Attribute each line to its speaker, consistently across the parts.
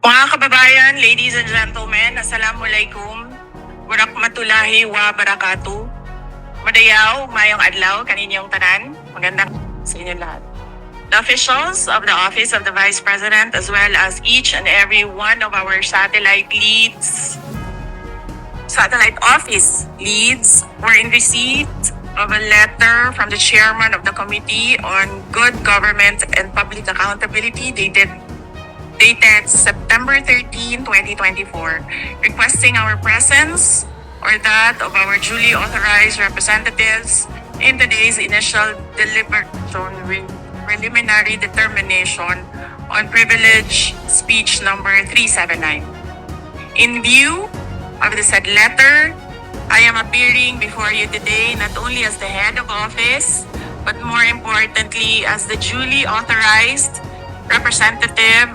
Speaker 1: Mga kababayan, ladies and gentlemen, Assalamualaikum, Warakmatullahi wa Barakatuh. Madayaw, mayong adlaw, kaninyong tanan, magandang sa inyo lahat. The officials of the Office of the Vice President as well as each and every one of our satellite office leads were in receipt of a letter from the chairman of the Committee on Good Government and Public Accountability dated September 13, 2024, requesting our presence or that of our duly authorized representatives in today's initial deliberation with preliminary determination on privilege speech number 379. In view of the said letter, I am appearing before you today not only as the head of office, but more importantly as the duly authorized representative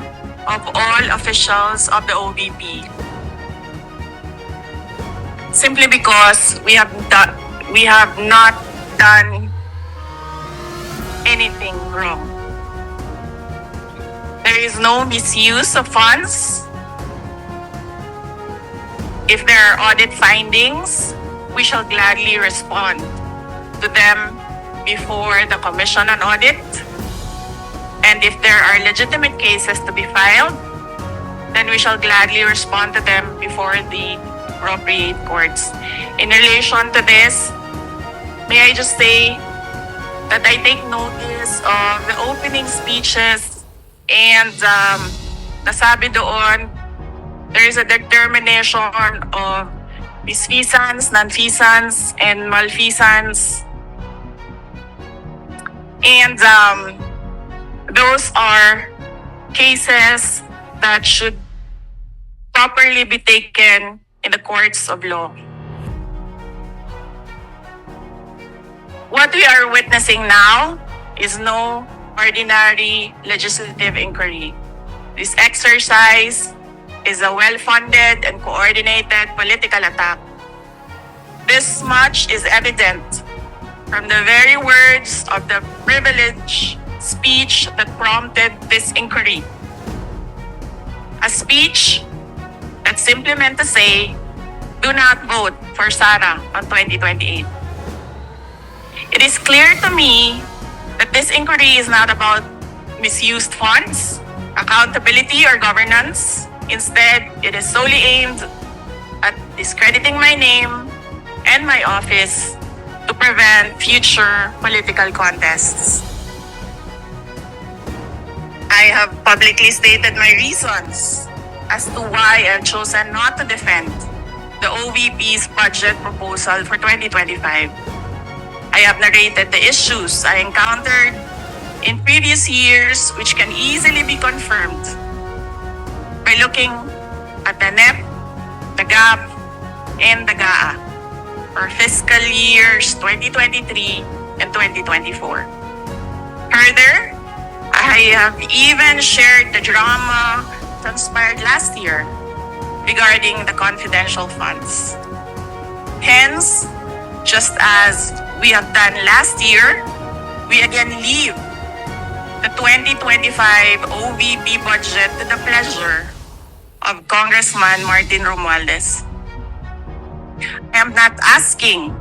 Speaker 1: of all officials of the OVP. Simply because we have not done anything wrong. There is no misuse of funds. If there are audit findings, we shall gladly respond to them before the Commission on Audit. And if there are legitimate cases to be filed, then we shall gladly respond to them before the appropriate courts. In relation to this, may I just say that I take notice of the opening speeches and nasabi doon, there is a determination of misfeasance, nonfeasance, and malfeasance. And those are cases that should properly be taken in the courts of law. What we are witnessing now is no ordinary legislative inquiry. This exercise is a well-funded and coordinated political attack. This much is evident from the very words of the privilege speech that prompted this inquiry. A speech that simply meant to say, do not vote for Sara on 2028. It is clear to me that this inquiry is not about misused funds, accountability, or governance. Instead, it is solely aimed at discrediting my name and my office to prevent future political contests. I have publicly stated my reasons as to why I've chosen not to defend the OVP's budget proposal for 2025. I have narrated the issues I encountered in previous years, which can easily be confirmed by looking at the NEP, the GAP, and the GAA for fiscal years 2023 and 2024. Further, I have even shared the drama transpired last year regarding the confidential funds. Hence, just as we have done last year, we again leave the 2025 OVP budget to the pleasure of Congressman Martin Romualdez. I am not asking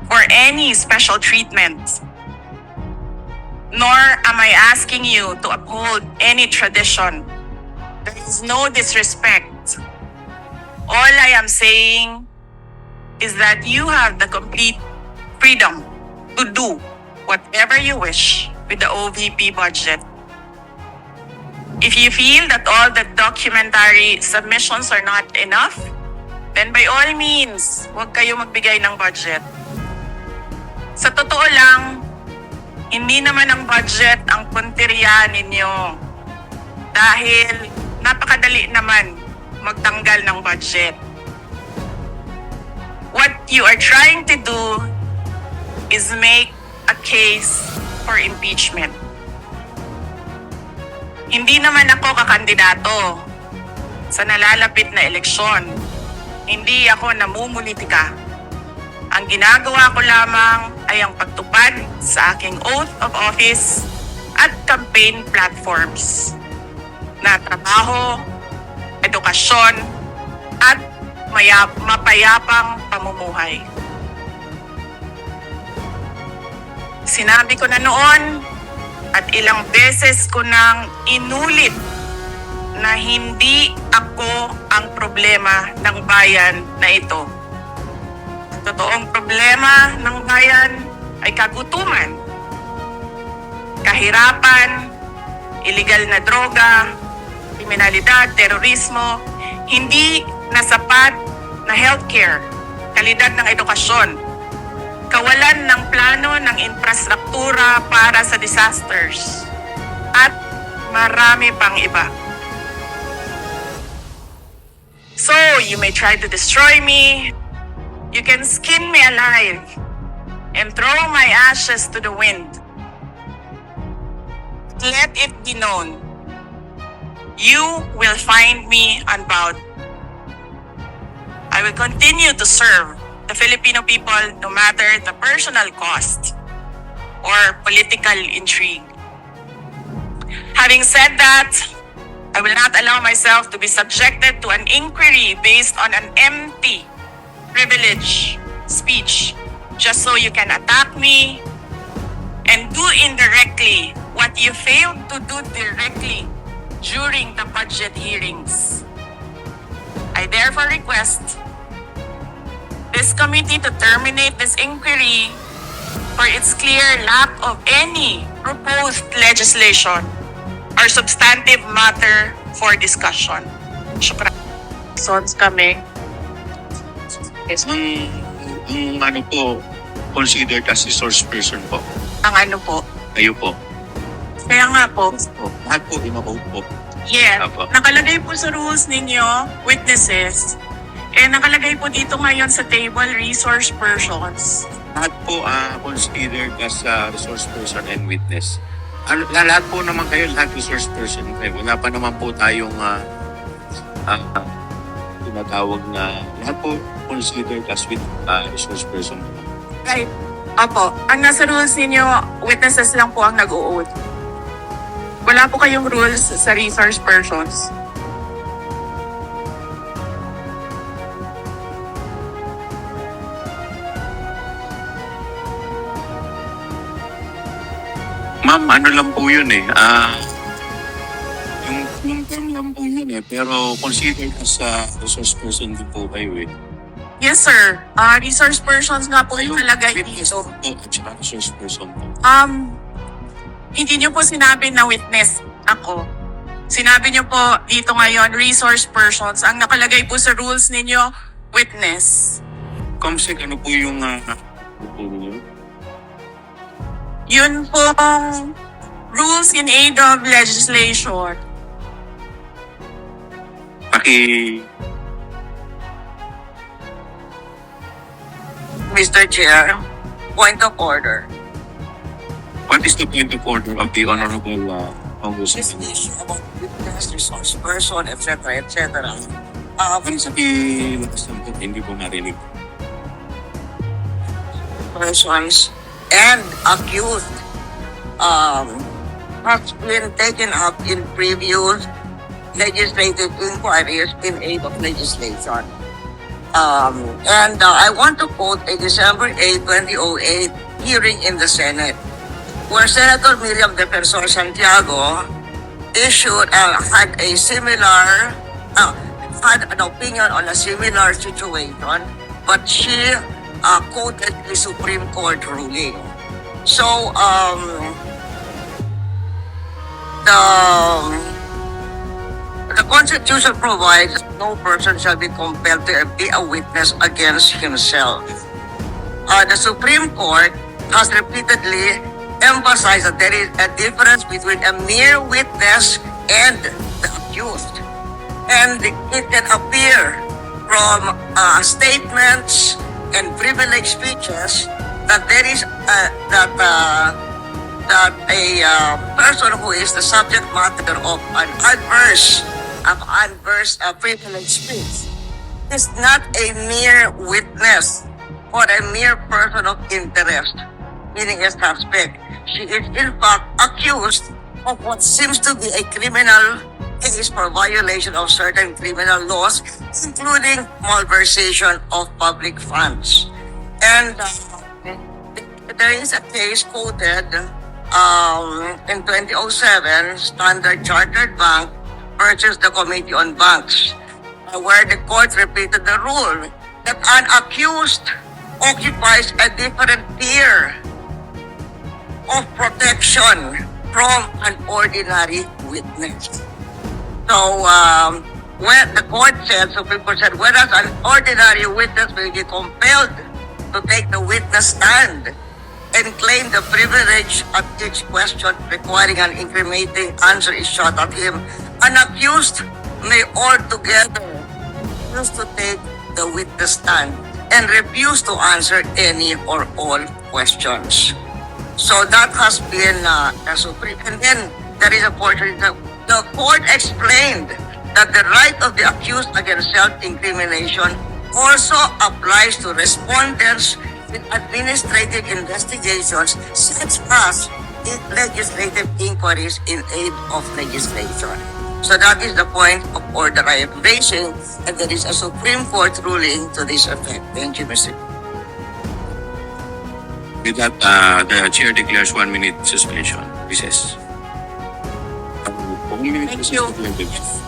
Speaker 1: for any special treatment, nor am I asking you to uphold any tradition. There is no disrespect. All I am saying is that you have the complete freedom to do whatever you wish with the OVP budget. If you feel that all the documentary submissions are not enough, then by all means, huwag kayo magbigay ng budget. Sa totoo lang, hindi naman ang budget ang punteriya ninyo. Dahil napakadali naman magtanggal ng budget. What you are trying to do is make a case for impeachment. Hindi naman ako kakandidato sa nalalapit na eleksyon. Hindi ako namumulitika. Ang ginagawa ko lamang ay ang pagtupad sa aking oath of office at campaign platforms na trabaho edukasyon at mapayapang pamumuhay. Sinabi ko na noon at ilang beses ko nang inulit na hindi ako ang problema ng bayan na ito. Totoong problema ng bayan ay kagutuman, kahirapan, illegal na droga, kriminalidad, terorismo, hindi na sapat na healthcare, kalidad ng edukasyon, kawalan ng plano ng infrastruktura para sa disasters, at marami pang iba. So, you may try to destroy me, you can skin me alive, and throw my ashes to the wind. Let it be known, you will find me unbowed. I will continue to serve the Filipino people no matter the personal cost or political intrigue. Having said that, I will not allow myself to be subjected to an inquiry based on an empty privilege speech just so you can attack me and do indirectly what you failed to do directly during the budget hearings. I therefore request this committee to terminate this inquiry for its clear lack of any proposed legislation or substantive matter for discussion. Shukran. Sons kami. Yes,
Speaker 2: Ang ano po, considered as resource person po.
Speaker 1: ang ano po.
Speaker 2: Kayo po.
Speaker 1: Kaya nga po.
Speaker 2: Lahat po, ino-oath po.
Speaker 1: Yeah.
Speaker 2: Apo.
Speaker 1: Nakalagay po sa rules ninyo, witnesses. Nakalagay po dito ngayon sa table, resource persons.
Speaker 2: Lahat po considered as resource person and witness. Lahat po naman kayo, lahat resource person kayo. Wala pa naman po tayong tinatawag na lahat po considered as resource person.
Speaker 1: Right. Opo. Ang nasa rules ninyo, witnesses lang po ang nag-o-oath. Wala po kayong rules sa resource persons.
Speaker 2: Ma'am, ano lang po yun eh. Yung term lang po yun eh. Pero considered as resource person din po kayo eh.
Speaker 1: Yes, sir. Resource persons nga po yung nalagay
Speaker 2: Witness
Speaker 1: dito.
Speaker 2: po at saka resource person po.
Speaker 1: Hindi nyo po sinabi na witness ako. Sinabi nyo po dito ngayon, resource persons. Ang nakalagay po sa rules ninyo, witness.
Speaker 2: Comsec, ano po yung
Speaker 1: Yun po rules in aid of legislation. Mr. Chair, point of order.
Speaker 2: What is the point of order of the Honorable Congressman?
Speaker 3: This issue about witness, resource person, etc., etc.
Speaker 2: Ano sabi lakas ng po, hindi ko narinig.
Speaker 3: Persons and accused has been taken up in previous legislative inquiries in aid of legislation. And I want to quote a December 8, 2008 hearing in the Senate, where Senator Miriam de Persor Santiago had an opinion on a similar situation, but she quoted the Supreme Court ruling. So, the Constitution provides no person shall be compelled to be a witness against himself. The Supreme Court has repeatedly emphasized that there is a difference between a mere witness and the accused. And it can appear from statements and privileged speeches that there is that a person who is the subject matter of an adverse privileged speech is not a mere witness or a mere person of interest, meaning a suspect. She is in fact accused of what seems to be a criminal case for violation of certain criminal laws, including malversation of public funds. And there is a case quoted in 2007, Standard Chartered Bank versus the Committee on Banks, where the court repeated the rule that an accused occupies a different tier of protection from an ordinary witness. So, when the court said, Supreme Court said, whereas an ordinary witness may be compelled to take the witness stand and claim the privilege at each question requiring an incriminating answer is shot at him, an accused may altogether refuse to take the witness stand and refuse to answer any or all questions. So that has been a Supreme. And then there is a portion, the court explained that the right of the accused against self-incrimination also applies to respondents in administrative investigations such as in legislative inquiries in aid of legislation. So that is the point of order I am raising, and there is a Supreme Court ruling to this effect. Thank you, Mr.
Speaker 2: With that, the chair declares 1 minute suspension. Recess. 1 minute
Speaker 1: Thank
Speaker 2: recess
Speaker 1: you.
Speaker 2: declared.
Speaker 1: Yes.